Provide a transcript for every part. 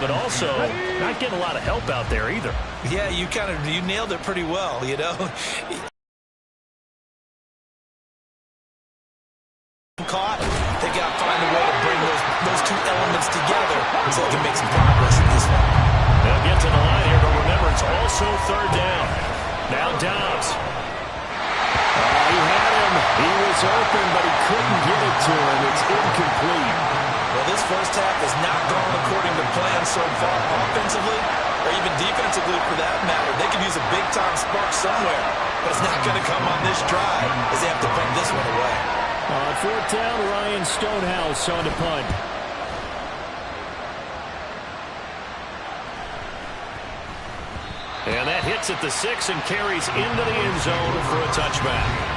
but also not getting a lot of help out there either. Yeah, you nailed it pretty well, you know. Caught. They got to find a way to bring those two elements together so they can make some progress in this one. They'll get to the line here, but remember, it's also third down. Now Dobbs. He had him. He was open, but he couldn't get it to him. It's incomplete. Well, this first half has not gone according to plan so far offensively, or even defensively for that matter. They could use a big-time spark somewhere, but it's not going to come on this drive as they have to punt this one away. On fourth down, Ryan Stonehouse on the punt. And that hits at the 6 and carries into the end zone for a touchback.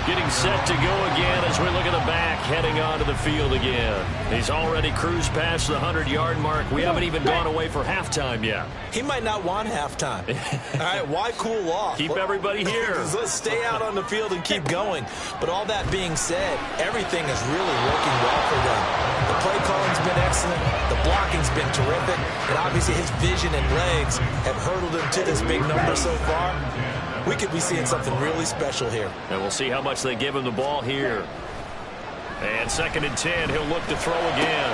Getting set to go again as we look at the back, heading onto the field again. He's already cruised past the 100-yard mark. We haven't even gone away for halftime yet. He might not want halftime. All right, why cool off? Keep everybody here. Let's stay out on the field and keep going. But all that being said, everything is really working well for them. The play calling's been excellent. The blocking's been terrific. And obviously his vision and legs have hurdled him to this big number so far. We could be seeing something really special here. And we'll see how much they give him the ball here. And 2nd and 10, he'll look to throw again.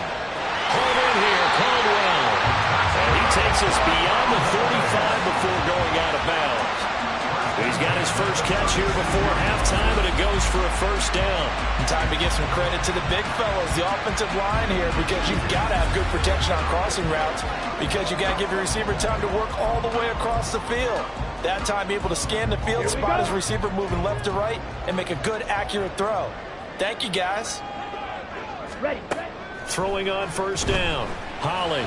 Hold in here, Caldwell. And he takes us beyond the 35 before going out of bounds. He's got his first catch here before halftime, and it goes for a first down. Time to give some credit to the big fellas, the offensive line here, because you've got to have good protection on crossing routes, because you've got to give your receiver time to work all the way across the field. That time able to scan the field, spot his receiver moving left to right, and make a good, accurate throw. Thank you, guys. Ready. Throwing on first down. Holly.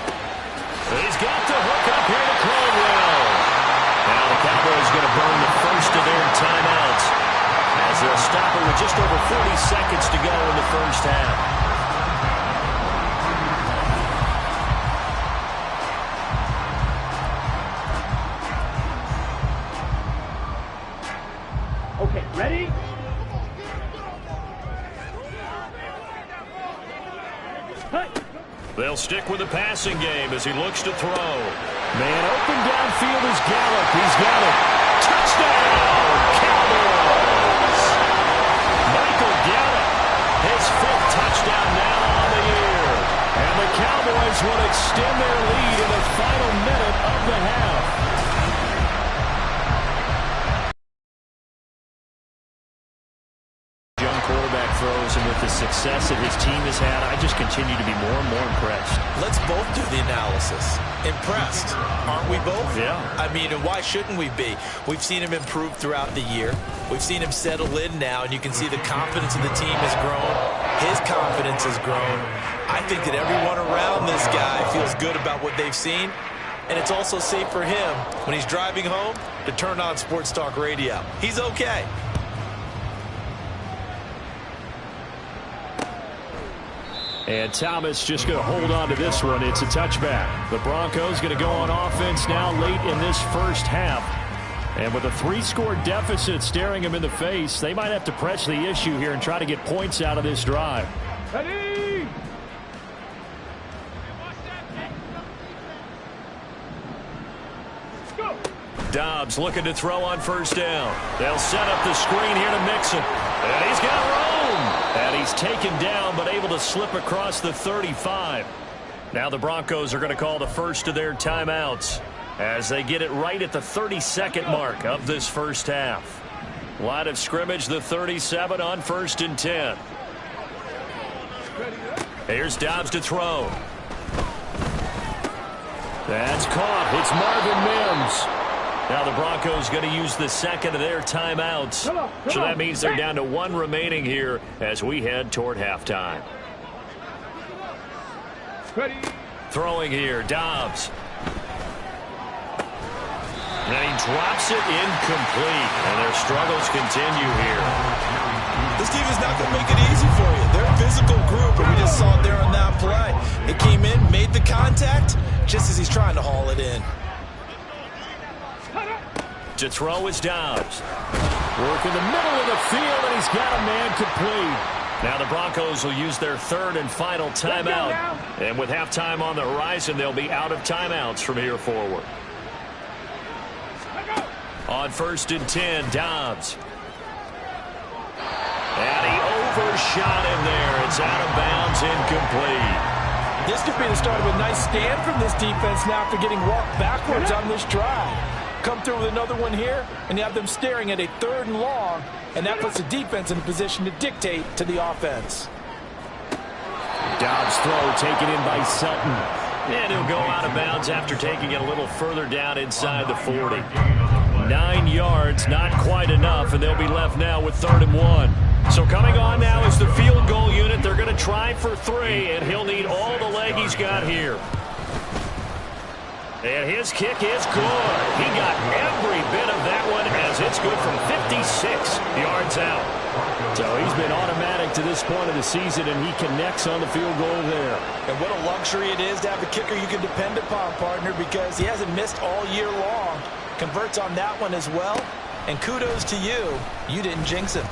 He's got the hook up here to Caldwell. Now the Cowboys going to burn the first of their timeouts as they'll stop it with just over 40 seconds to go in the first half. Okay, ready? Hey. They'll stick with the passing game as he looks to throw. Man open downfield is Gallup. He's got it. Touchdown, Cowboys! Michael Gallup, his 5th touchdown now on the year. And the Cowboys will extend their lead in the final minute of the half. Throws, and with the success that his team has had, I just continue to be more and more impressed. Let's both do the analysis. Impressed, aren't we both? Yeah. I mean, and why shouldn't we be? We've seen him improve throughout the year. We've seen him settle in now, and you can see the confidence of the team has grown. His confidence has grown. I think that everyone around this guy feels good about what they've seen, and it's also safe for him when he's driving home to turn on Sports Talk Radio. He's okay. And Thomas just going to hold on to this one. It's a touchback. The Broncos going to go on offense now late in this first half. And with a 3-score deficit staring them in the face, they might have to press the issue here and try to get points out of this drive. Ready? Go. Dobbs looking to throw on first down. They'll set up the screen here to Mixon. And he's got room. And he's taken down but able to slip across the 35. Now the Broncos are going to call the first of their timeouts as they get it right at the 32nd mark of this first half. Line of scrimmage, the 37 on 1st and 10. Here's Dobbs to throw. That's caught. It's Marvin Mims. Now the Broncos going to use the 2nd of their timeouts. So that means they're down to 1 remaining here as we head toward halftime. Ready. Throwing here, Dobbs. And he drops it incomplete. And their struggles continue here. This team is not going to make it easy for you. They're a physical group, and we just saw it there on that play. It came in, made the contact, just as he's trying to haul it in. To throw is Dobbs. Work in the middle of the field, and he's got a man complete. Now the Broncos will use their third and final timeout. And with halftime on the horizon, they'll be out of timeouts from here forward. On 1st and 10, Dobbs. And he overshot him there. It's out of bounds, incomplete. This could be the start of a nice stand from this defense now after getting walked backwards on this drive. Come through with another one here, and you have them staring at a 3rd and long, and that puts the defense in a position to dictate to the offense. Dobbs' throw taken in by Sutton. And he'll go out of bounds after taking it a little further down inside the 40. 9 yards, not quite enough, and they'll be left now with 3rd and 1. So coming on now is the field goal unit. They're going to try for 3, and he'll need all the leg he's got here. And his kick is good. He got every bit of that one as it's good from 56 yards out. So he's been automatic to this point of the season, and he connects on the field goal there. And what a luxury it is to have a kicker you can depend upon, partner, because he hasn't missed all year long. Converts on that one as well. And kudos to you. You didn't jinx him.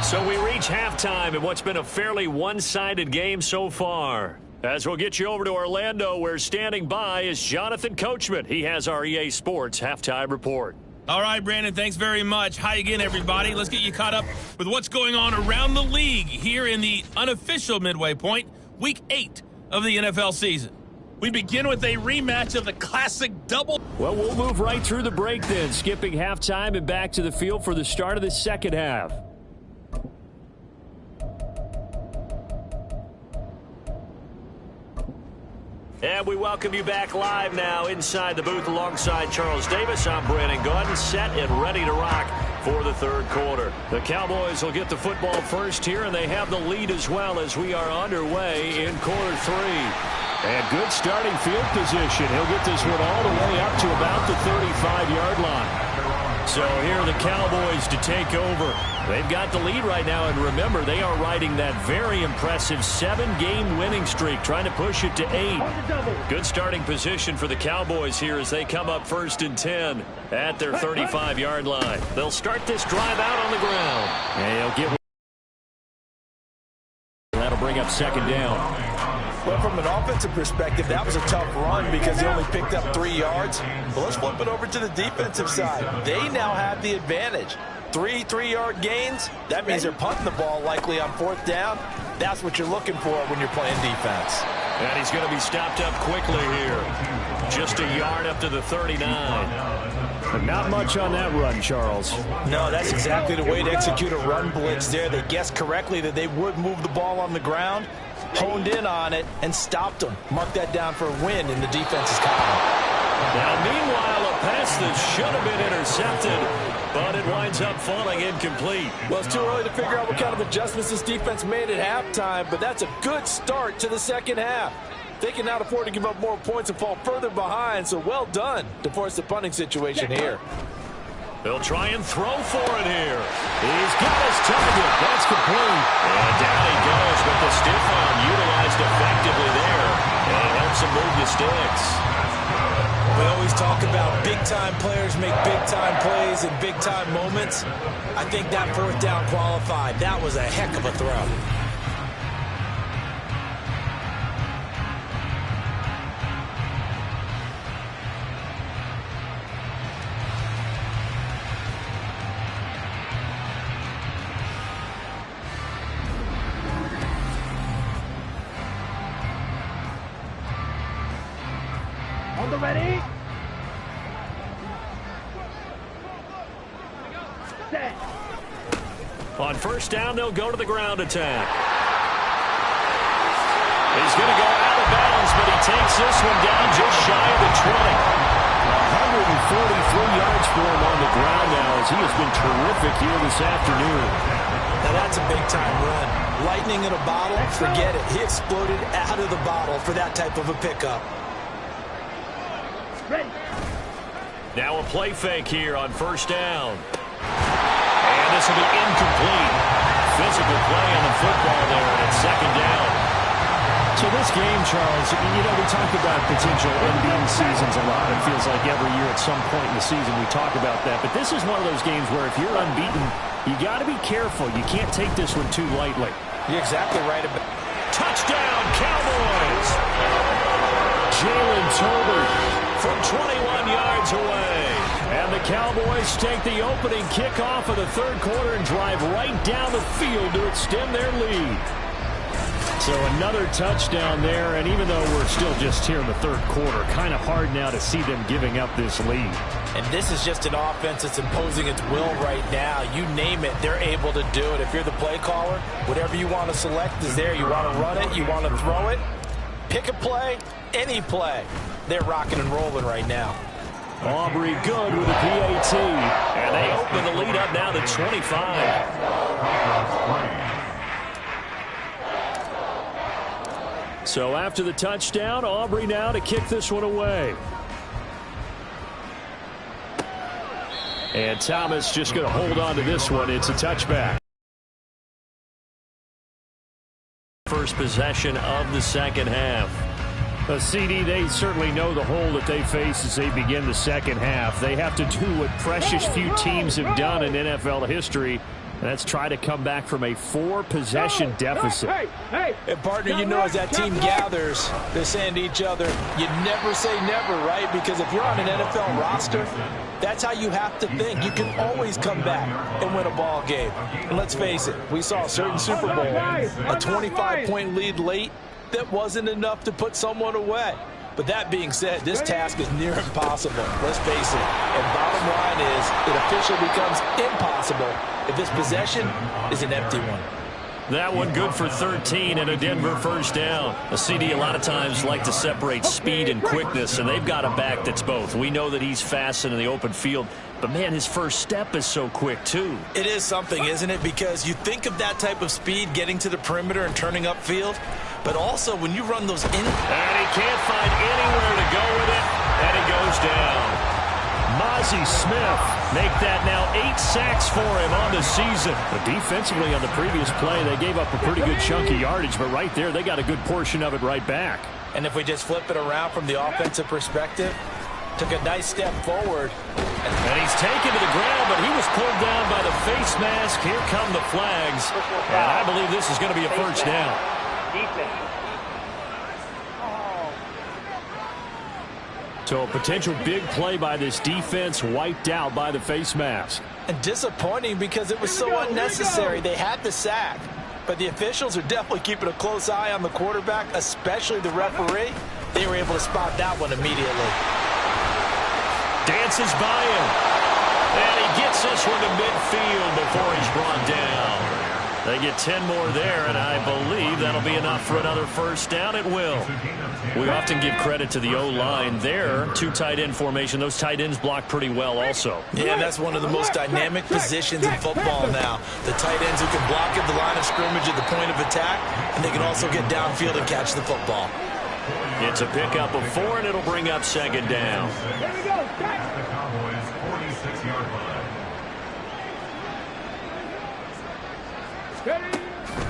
So we reach halftime in what's been a fairly one-sided game so far. As we'll get you over to Orlando, where standing by is Jonathan Coachman. He has our EA Sports halftime report. All right, Brandon, thanks very much. Hi again, everybody. Let's get you caught up with what's going on around the league here in the unofficial midway point, Week 8 of the NFL season. We begin with a rematch of the classic double. Well, we'll move right through the break then, skipping halftime and back to the field for the start of the second half. And we welcome you back live now inside the booth alongside Charles Davis. I'm Brandon Gaudin, set and ready to rock for the third quarter. The Cowboys will get the football first here, and they have the lead as well as we are underway in quarter 3. And good starting field position. He'll get this one all the way up to about the 35-yard line. So here are the Cowboys to take over. They've got the lead right now, and remember, they are riding that very impressive 7-game winning streak, trying to push it to 8. Good starting position for the Cowboys here as they come up 1st and 10 at their 35-yard line. They'll start this drive out on the ground. And he'll get. That'll bring up 2nd down. Well, from an offensive perspective, that was a tough run because he only picked up 3 yards. But let's flip it over to the defensive side. They now have the advantage. 3 3-yard gains, that means they're punting the ball likely on 4th down. That's what you're looking for when you're playing defense. And he's going to be stopped up quickly here. Just a yard up to the 39. But not much on that run, Charles. No, that's exactly the way to execute a run blitz there. They guessed correctly that they would move the ball on the ground, honed in on it, and stopped them. Mark that down for a win in the defense's column. Now, meanwhile, a pass that should have been intercepted, but it winds up falling incomplete. Well, it's too early to figure out what kind of adjustments this defense made at halftime, but that's a good start to the second half. They can now afford to give up more points and fall further behind, so well done to force the punting situation here. They'll try and throw for it here. He's got his target. That's complete. And down he goes, but the stiff arm utilized effectively there. And it helps him move the sticks. We always talk about big-time players make big-time plays in big-time moments. I think that 4th down qualified. That was a heck of a throw. Ready? Set. On 1st down, they'll go to the ground attack. He's going to go out of bounds, but he takes this one down just shy of the 20. 143 yards for him on the ground now as he has been terrific here this afternoon. Now that's a big-time run. Lightning in a bottle, forget it. He exploded out of the bottle for that type of a pickup. Ready. Now a play fake here on 1st down. And this will be incomplete. Physical play on the football there, and it's 2nd down. So this game, Charles, you know, we talk about potential unbeaten seasons a lot. It feels like every year at some point in the season we talk about that. But this is one of those games where if you're unbeaten, you got to be careful. You can't take this one too lightly. You're exactly right. Touchdown, Cowboys! Jalen Tolbert from 21 yards away. And the Cowboys take the opening kickoff of the third quarter and drive right down the field to extend their lead. So another touchdown there, and even though we're still just here in the third quarter, kind of hard now to see them giving up this lead. And this is just an offense that's imposing its will right now. You name it, they're able to do it. If you're the play caller, whatever you want to select is there. You want to run it, you want to throw it, pick a play, any play. They're rocking and rolling right now. Aubrey good with a PAT, and they open the lead up now to 25. So after the touchdown, Aubrey now to kick this one away. And Thomas just going to hold on to this one. It's a touchback. First possession of the second half. CD, they certainly know the hole that they face as they begin the second half. They have to do what precious few teams have done in NFL history. And that's try to come back from a 4-possession deficit. And partner, you know, as that team gathers, they're saying to each other, you never say never, right? Because if you're on an NFL roster, that's how you have to think. You can always come back and win a ball game. And let's face it, we saw a certain Super Bowl, a 25-point lead late that wasn't enough to put someone away. But that being said, this task is near impossible. Let's face it. And bottom line is, it officially becomes impossible if this possession is an empty one. That one good for 13 and a Denver first down. A CD a lot of times like to separate speed and quickness, and they've got a back that's both. We know that he's fast in the open field, but man, his first step is so quick too. It is something, isn't it? Because you think of that type of speed getting to the perimeter and turning upfield, but also when you run those in... And he can't find anywhere to go with it, and he goes down. Mozzie Smith make that now 8 sacks for him on the season. But defensively on the previous play, they gave up a pretty good chunk of yardage, but right there, they got a good portion of it right back. And if we just flip it around from the offensive perspective, took a nice step forward. And he's taken to the ground, but he was pulled down by the face mask. Here come the flags. And I believe this is going to be a first down. So a potential big play by this defense wiped out by the face mask. And disappointing because it was so unnecessary. They had the sack, but the officials are definitely keeping a close eye on the quarterback, especially the referee. They were able to spot that one immediately. Dances by him. And he gets this one to midfield before he's brought down. They get 10 more there, and I believe that'll be enough for another first down. It will. We often give credit to the O-line there. 2 tight end formation. Those tight ends block pretty well also. Yeah, that's one of the most dynamic positions in football now. The tight ends who can block at the line of scrimmage at the point of attack, and they can also get downfield and catch the football. It's a pickup of 4, and it'll bring up second down. There we go.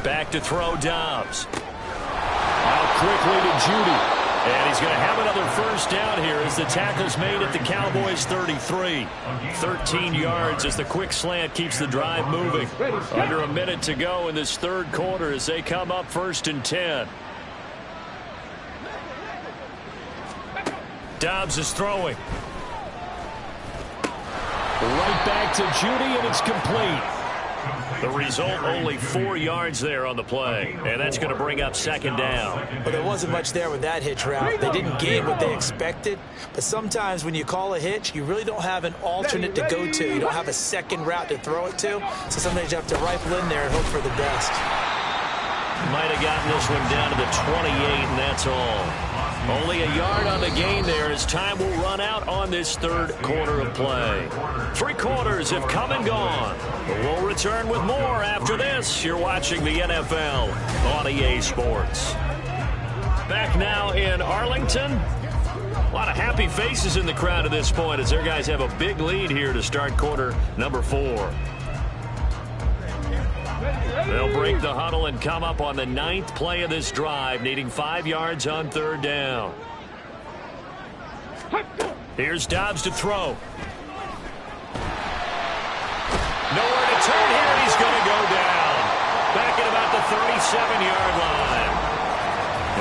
Back to throw Dobbs. Out quickly to Judy. And he's going to have another first down here as the tackle's made at the Cowboys' 33. 13 yards as the quick slant keeps the drive moving. Under a minute to go in this third quarter as they come up 1st and 10. Dobbs is throwing. Right back to Judy, and it's complete. The result, only 4 yards there on the play. And that's going to bring up second down. But there wasn't much there with that hitch route. They didn't gain what they expected. But sometimes when you call a hitch, you really don't have an alternate to go to. You don't have a second route to throw it to. So sometimes you have to rifle in there and hope for the best. Might have gotten this one down to the 28, and that's all. Only a yard on the gain there as time will run out on this third quarter of play. 3 quarters have come and gone. But we'll return with more after this. You're watching the NFL on EA Sports. Back now in Arlington. A lot of happy faces in the crowd at this point as their guys have a big lead here to start quarter number 4. They'll break the huddle and come up on the 9th play of this drive, needing 5 yards on 3rd down. Here's Dobbs to throw. Nowhere to turn here. He's going to go down. Back at about the 37-yard line.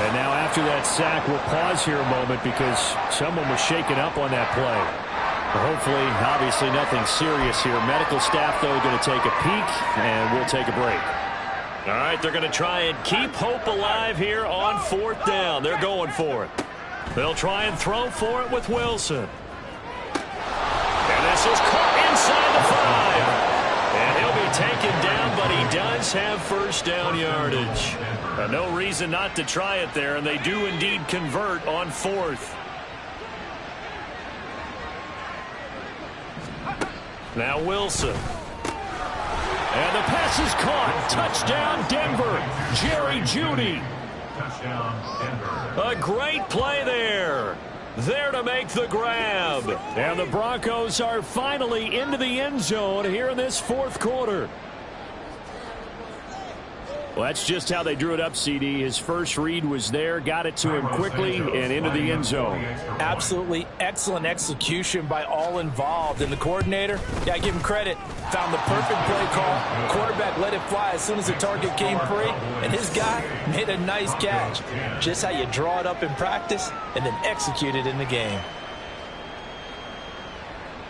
And now after that sack, we'll pause here a moment because someone was shaken up on that play. Hopefully, obviously nothing serious here. Medical staff, though, going to take a peek, and we'll take a break. All right, they're going to try and keep hope alive here on 4th down. They're going for it. They'll try and throw for it with Wilson. And this is caught inside the 5. And he'll be taken down, but he does have 1st down yardage. No reason not to try it there, and they do indeed convert on 4th. Now Wilson. And the pass is caught. Touchdown, Denver. Jerry Jeudy. A great play there. There to make the grab. And the Broncos are finally into the end zone here in this 4th quarter. Well, that's just how they drew it up, CD. His first read was there, got it to him quickly, and into the end zone. Absolutely excellent execution by all involved. And the coordinator, yeah, I give him credit, found the perfect play call. Quarterback let it fly as soon as the target came free, and his guy made a nice catch. Just how you draw it up in practice and then execute it in the game.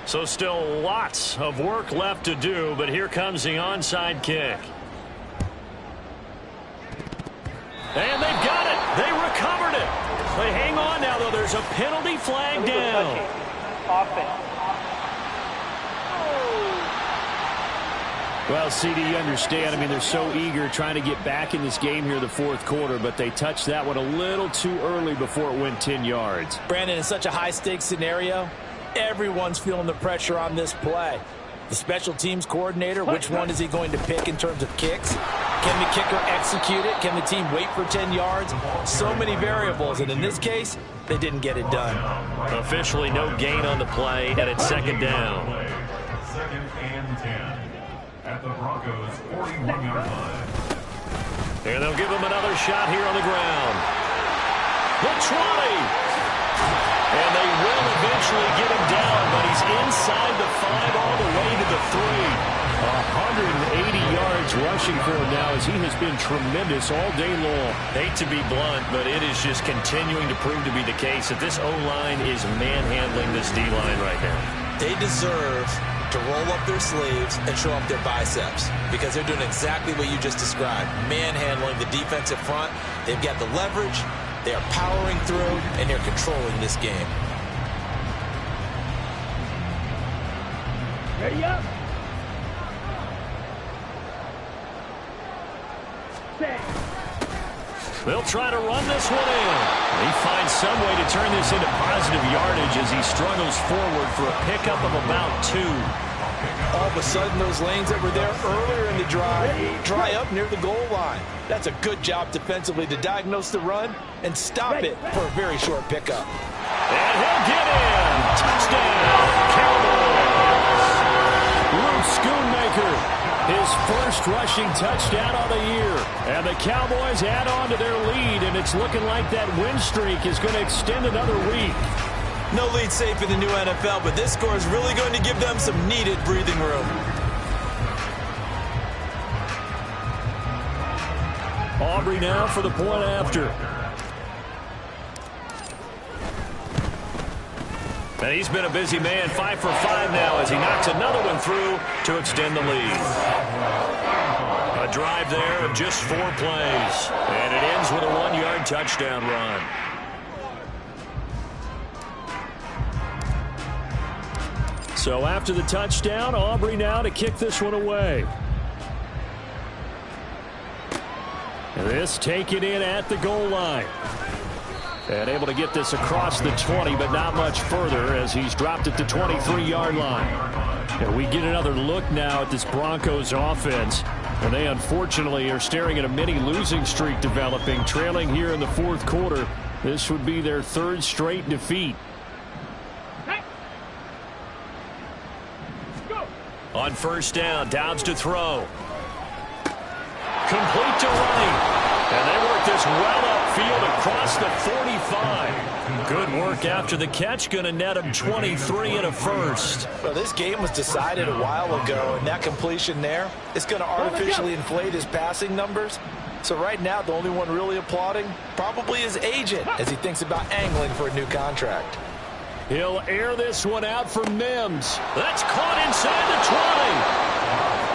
So still lots of work left to do, but here comes the onside kick. And they've got it. They recovered it. They hang on now, though. There's a penalty flag down. Well, CD, you understand. I mean, they're so eager trying to get back in this game here the 4th quarter, but they touched that one a little too early before it went 10 yards. Brandon, in such a high-stakes scenario, everyone's feeling the pressure on this play. The special teams coordinator, which one is he going to pick in terms of kicks? Can the kicker execute it? Can the team wait for 10 yards? So many variables, and in this case, they didn't get it done. Officially no gain on the play, and it's 2nd down. 2nd and 10 at the Broncos' 41-yard line. And they'll give him another shot here on the ground. The 20. And they will eventually get him down, but he's inside the 5 all the way to the 3. 180 yards rushing for him now as he has been tremendous all day long. Hate to be blunt, but it is just continuing to prove to be the case that this O-line is manhandling this D-line right now. They deserve to roll up their sleeves and show up their biceps because they're doing exactly what you just described, manhandling the defensive front. They've got the leverage. They are powering through, and they're controlling this game. Ready up. Set. They'll try to run this one in. He finds some way to turn this into positive yardage as he struggles forward for a pickup of about 2. All of a sudden, those lanes that were there earlier in the drive dry up near the goal line. That's a good job defensively to diagnose the run and stop it for a very short pickup. And he'll get in. Touchdown, Cowboys. Luke Schoonmaker, his first rushing touchdown of the year. And the Cowboys add on to their lead, and it's looking like that win streak is going to extend another week. No lead safe in the new NFL, but this score is really going to give them some needed breathing room. Aubrey now for the point after. And he's been a busy man, 5 for 5 now as he knocks another one through to extend the lead. A drive there of just 4 plays. And it ends with a 1-yard touchdown run. So after the touchdown, Aubrey now to kick this one away. And this taken in at the goal line. And able to get this across the 20, but not much further as he's dropped at the 23-yard line. And we get another look now at this Broncos offense. And they unfortunately are staring at a mini losing streak developing, trailing here in the 4th quarter. This would be their 3rd straight defeat. On 1st down, Dobbs to throw. Complete to running. And they work this well upfield across the 45. Good work after the catch. Going to net him 23 and a first. Well, this game was decided a while ago, and that completion there is going to artificially inflate his passing numbers. So right now, the only one really applauding probably his agent as he thinks about angling for a new contract. He'll air this one out for Mims. That's caught inside the 20.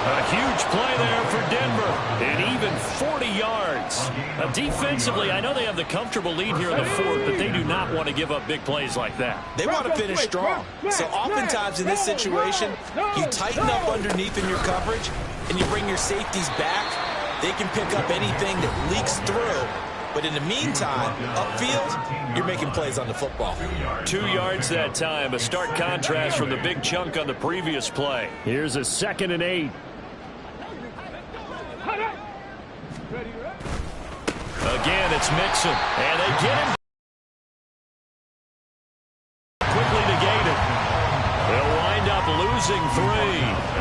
A huge play there for Denver. And even 40 yards. Defensively, I know they have the comfortable lead here in the fourth, but they do not want to give up big plays like that. They want to finish strong. So oftentimes in this situation, you tighten up underneath in your coverage, and you bring your safeties back. They can pick up anything that leaks through. But in the meantime, upfield, you're making plays on the football. 2 yards that time. A stark contrast from the big chunk on the previous play. Here's a 2nd and 8. Again, it's Mixon. And they get him. Quickly negated. They'll wind up losing 3.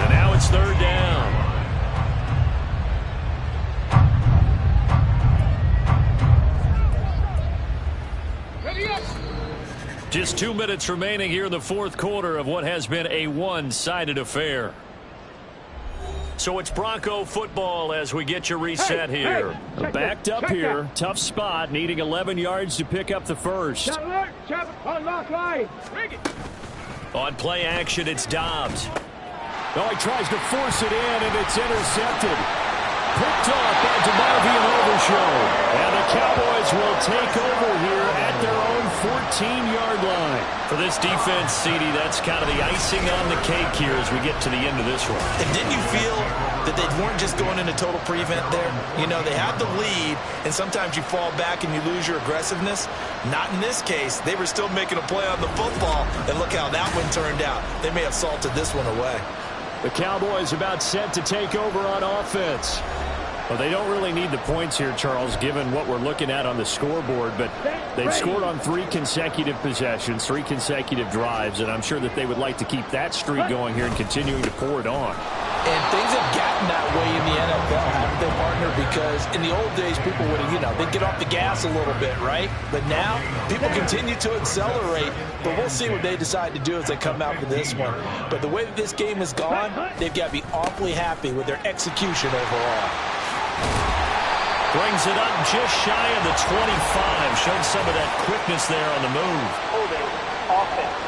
And now it's 3rd down. Just 2 minutes remaining here in the fourth quarter of what has been a one-sided affair. So it's Bronco football as we get you reset here. Backed up here. Tough spot. Needing 11 yards to pick up the first. On play action, it's Dobbs. Oh, he tries to force it in, and it's intercepted. Picked off by DeMarvion Overshow. And the Cowboys will take over here at their own 14-yard line. For this defense, CD, that's kind of the icing on the cake here as we get to the end of this one. And didn't you feel that they weren't just going into total prevent there? You know, they had the lead, and sometimes you fall back and you lose your aggressiveness. Not in this case. They were still making a play on the football, and look how that one turned out. They may have salted this one away. The Cowboys about set to take over on offense. Well, they don't really need the points here, Charles, given what we're looking at on the scoreboard. But they've scored on 3 consecutive possessions, 3 consecutive drives, and I'm sure that they would like to keep that streak going here and continuing to pour it on. And things have gotten that way in the NFL, haven't they, partner? Because in the old days, people would have, they'd get off the gas a little bit, right? But now, people continue to accelerate. But we'll see what they decide to do as they come out for this one. But the way that this game has gone, they've got to be awfully happy with their execution overall. Brings it up just shy of the 25. Showed some of that quickness there on the move. Holding offense.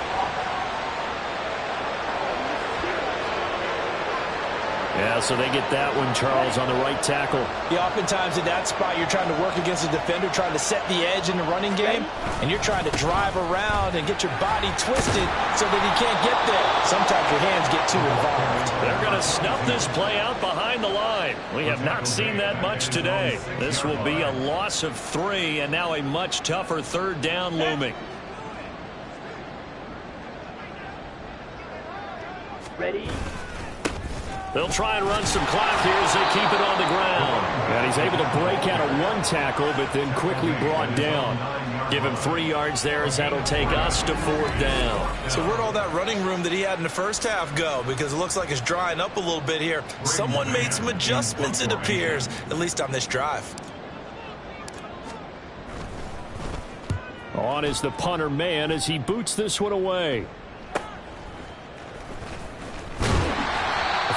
Yeah, so they get that one, Charles, on the right tackle. Yeah, oftentimes in that spot, you're trying to work against a defender, trying to set the edge in the running game, and you're trying to drive around and get your body twisted so that he can't get there. Sometimes your hands get too involved. They're going to snuff this play out behind the line. We have not seen that much today. This will be a loss of 3, and now a much tougher 3rd down looming. Ready. They'll try and run some clock here as they keep it on the ground. And he's able to break out of 1 tackle, but then quickly brought down. Give him 3 yards there as that'll take us to 4th down. So where'd all that running room that he had in the first half go? Because it looks like it's drying up a little bit here. Someone made some adjustments, it appears, at least on this drive. On is the punter man as he boots this one away.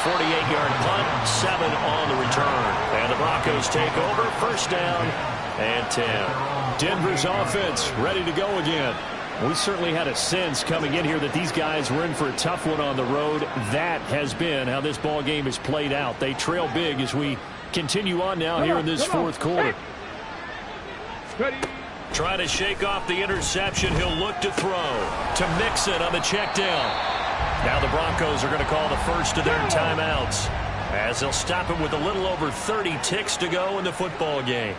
48-yard punt, 7 on the return. And the Broncos take over, 1st down and 10. Denver's offense ready to go again. We certainly had a sense coming in here that these guys were in for a tough one on the road. That has been how this ball game has played out. They trail big as we continue on now here in this 4th quarter. Trying to shake off the interception. He'll look to throw to Mixon on the check down. Now the Broncos are going to call the first of their timeouts as they'll stop it with a little over 30 ticks to go in the football game.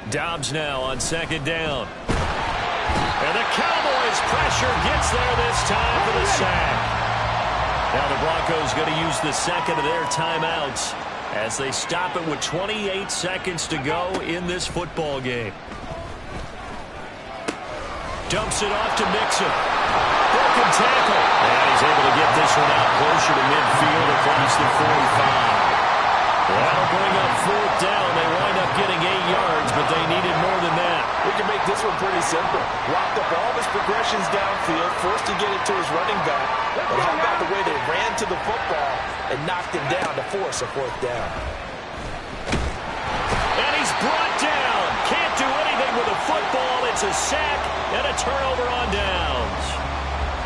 Dobbs now on 2nd down. And the Cowboys pressure gets there this time for the sack. Now the Broncos going to use the 2nd of their timeouts as they stop it with 28 seconds to go in this football game. Dumps it off to Mixon. Broken tackle. And he's able to get this one out closer to midfield across the 45. That'll bring up 4th down. They wind up getting 8 yards, but they needed more than that. We can make this one pretty simple. Locked up all of his progressions downfield, forced to get it to his running back. But how about the way they ran to the football and knocked him down to force a 4th down? And he's brought down. Can't do anything with a football. It's a sack and a turnover on downs.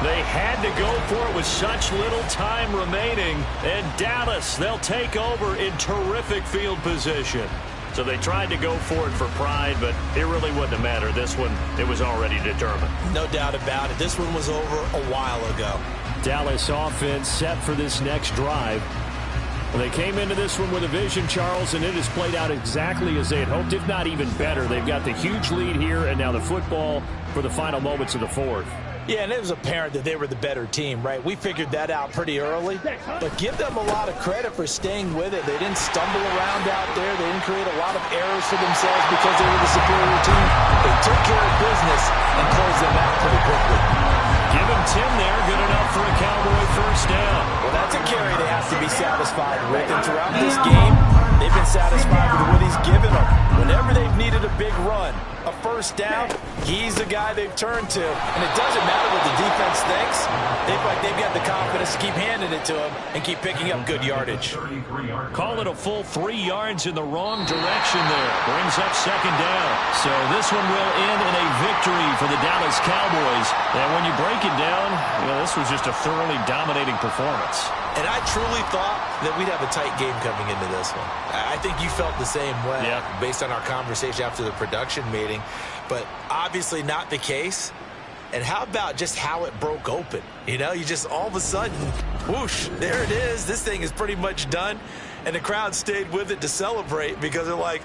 They had to go for it with such little time remaining. And Dallas, they'll take over in terrific field position. So they tried to go for it for pride, but it really wouldn't have mattered. This one, it was already determined. No doubt about it. This one was over a while ago. Dallas offense set for this next drive. Well, they came into this one with a vision, Charles, and it has played out exactly as they had hoped, if not even better. They've got the huge lead here, and now the football for the final moments of the 4th. Yeah, and it was apparent that they were the better team, right? We figured that out pretty early. But give them a lot of credit for staying with it. They didn't stumble around out there. They didn't create a lot of errors for themselves because they were the superior team. They took care of business and closed them out pretty quickly. Give him 10 there. Good enough for a Cowboy 1st down. Well, that's a carry they have to be satisfied with. And throughout this game, they've been satisfied with what he's given them. Whenever they've needed a big run, a 1st down, he's the guy they've turned to. And it doesn't matter what the defense thinks. They feel like they've got the confidence to keep handing it to him and keep picking up good yardage. Call it a full 3 yards in the wrong direction there. Brings up 2nd down. So this one will end in a victory for the Dallas Cowboys. And when you break it down, this was just a thoroughly dominating performance. And I truly thought that we'd have a tight game coming into this one. I think you felt the same way based on our conversation after the production meeting. But obviously not the case. And how about just how it broke open? You just all of a sudden, whoosh, there it is. This thing is pretty much done. And the crowd stayed with it to celebrate because they're like,